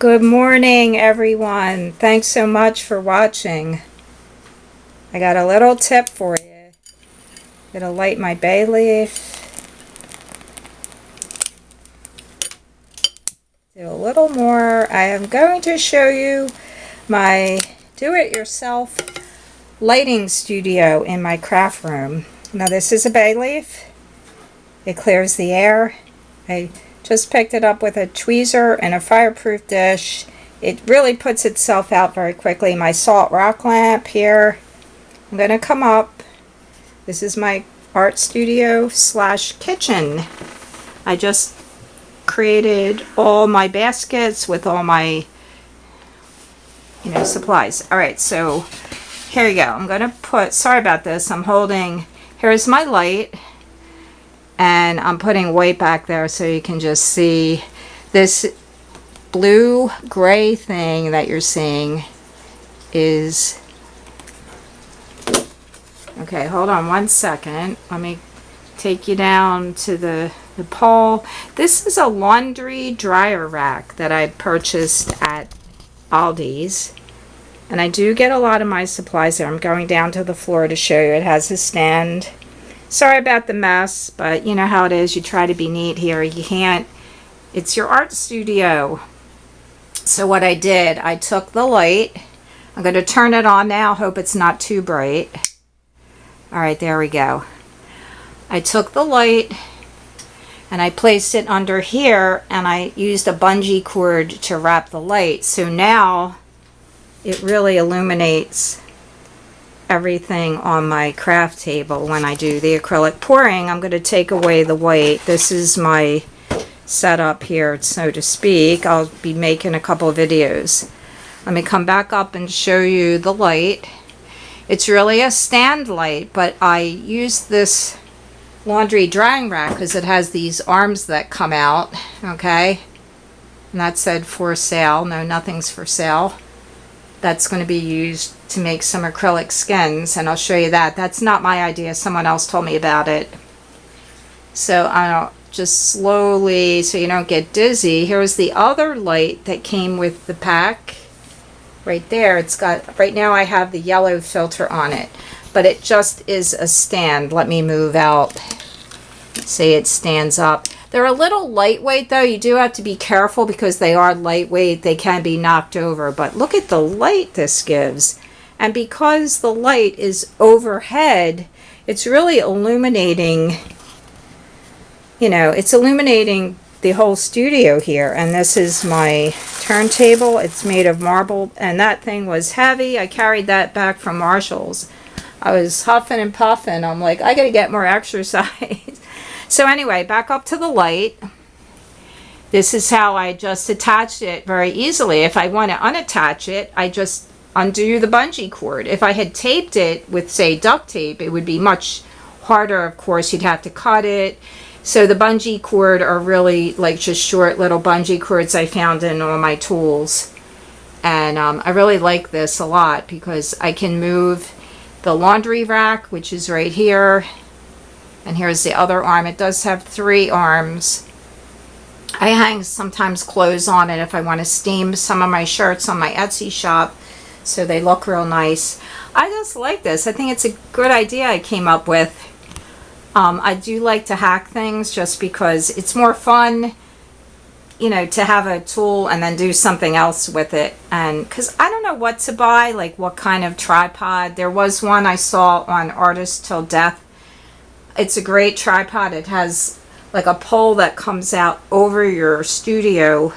Good morning, everyone. Thanks so much for watching. I got a little tip for you. I'm gonna light my bay leaf. Do a little more. I am going to show you my do-it-yourself lighting studio in my craft room. Now this is a bay leaf. It clears the air. I just picked it up with a tweezer and a fireproof dish. It really puts itself out very quickly. My salt rock lamp here. I'm going to come up. This is my art studio slash kitchen. I just created all my baskets with all my supplies. Alright, so here you go. I'm going to put, sorry about this, I'm holding, here's my light. And I'm putting white back there so you can just see this blue gray thing that you're seeing is, okay, hold on one second. Let me take you down to the pole. This is a laundry dryer rack that I purchased at Aldi's. And I do get a lot of my supplies there. I'm going down to the floor to show you. It has a stand. Sorry about the mess, but you know how it is. You try to be neat here. You can't. It's your art studio. So what I did, I took the light. I'm going to turn it on now. Hope it's not too bright. All right, there we go. I took the light and I placed it under here, and I used a bungee cord to wrap the light. So now it really illuminates everything on my craft table. When I do the acrylic pouring, I'm going to take away the white. This is my setup here, so to speak. I'll be making a couple of videos. Let me come back up and show you the light. It's really a stand light, but I use this laundry drying rack because it has these arms that come out, okay? And that said for sale. No, nothing's for sale. That's going to be used to make some acrylic skins, and I'll show you that. That's not my idea. Someone else told me about it. So I'll just slowly, so you don't get dizzy. Here's the other light that came with the pack. Right there, it's got, right now I have the yellow filter on it, but it just is a stand. Let me move out. See, it stands up. They're a little lightweight though. You do have to be careful because they are lightweight. They can be knocked over, but look at the light this gives. And because the light is overhead, it's really illuminating, it's illuminating the whole studio here. And this is my turntable. It's made of marble, and that thing was heavy. I carried that back from Marshall's. I was huffing and puffing. I'm like, I gotta get more exercise. So anyway, back up to the light. This is how I just attached it very easily. If I want to unattach it, I just undo the bungee cord. If I had taped it with, say, duct tape, it would be much harder. Of course, you'd have to cut it. So the bungee cord are really like just short little bungee cords I found in all my tools. And I really like this a lot because I can move the laundry rack, which is right here. And here's the other arm. It does have 3 arms. I hang sometimes clothes on it if I want to steam some of my shirts on my Etsy shop, so they look real nice. I just like this. I think it's a good idea I came up with. I do like to hack things just because it's more fun, to have a tool and then do something else with it. And because I don't know what to buy, like what kind of tripod. There was one I saw on Artist Till Death. It's a great tripod. It has like a pole that comes out over your studio,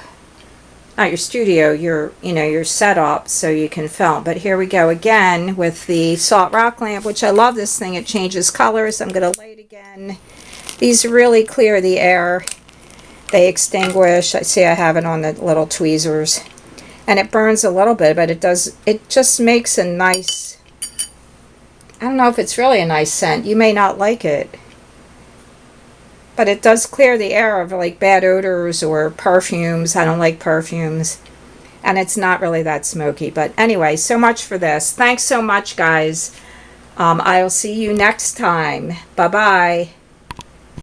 not your studio, your setup, so you can film. But here we go again with the salt rock lamp, which I love this thing. It changes colors. I'm going to light again. These really clear the air. They extinguish. I see I have it on the little tweezers. And it burns a little bit, but it just makes a nice, I don't know if it's really a nice scent. You may not like it. But it does clear the air of like bad odors or perfumes. I don't like perfumes. And it's not really that smoky. But anyway, so much for this. Thanks so much, guys. I'll see you next time. Bye-bye.